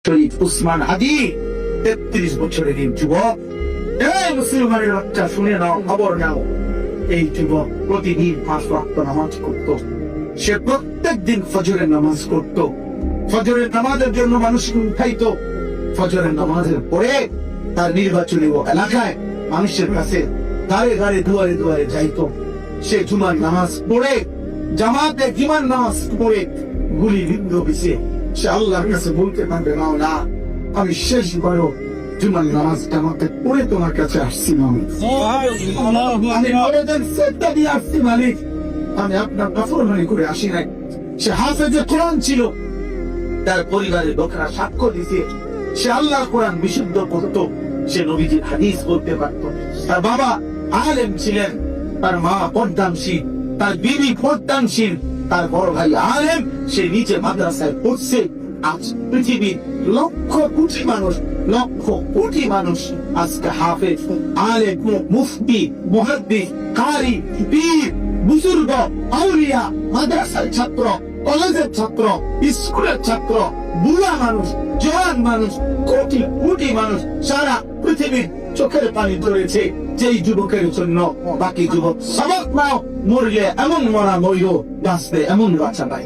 শহীদ উসমান হাদি 33 বছরের এই যুবক। এই মুসলমানের বাচ্চা, শুনে নাও, খবর নাও। এই যুবক প্রতিদিন 5 ওয়াক্ত নামাজ করত। সে প্রত্যেক দিন ফজরের নামাজ করত। ফজরের নামাজের জন্য মানুষকে উঠাইতো। ফজরের নামাজের পরে তার নির্বাচনী এলাকায় মানুষের কাছে দাঁড়ে দাঁড়ে দুয়ারে দুয়ারে যাইতো। সে জুমার নামাজ পড়ে, জামাতে জুমার নামাজ পড়ে গুলিবিদ্ধ হয়েছে। সে আল্লাহর কাছে বলতে পারবে না, না আমি শেষবারও জুমার নামাজ জামাতে পড়ে তোমার কাছে আসছি মালিক। আমি আবেদন সেটা দিয়ে আসছি মালিক, আমি আপনার নাফরমানি করে আসি নাই। সে হাফেজে কোরআন ছিল, তার পরিবারের লোকেরা সাক্ষ্য দিছে সে আল্লাহ কোরআন বিশুদ্ধ পড়তো, সে নবীজির হাদিস বলতে পারত। তার বাবা আলেম ছিলেন, তার মা পর্দানশীল, তার বিবি পর্দানশীল, তার বড় ভাই আলেম, সে নিচে মাদ্রাসায় পড়ছে। আজ পৃথিবীর লক্ষ কোটি মানুষ আজকে হাফেজ, আলেম, মুফতি, মুহাদ্দিস, কারি, পীর, বুজুর্গ, আউলিয়া, মাদ্রাসার ছাত্র, কলেজের ছাত্র, স্কুলের ছাত্র, বুড়া মানুষ, জওয়ান মানুষ, কোটি কোটি মানুষ সারা পৃথিবীর চোখের পানি ধরেছে যেই যুবকের জন্য। বাকি যুবক সবক নাও, মরলে এমন মরা মরিও, বাঁচতে এমন বাঁচা পাই।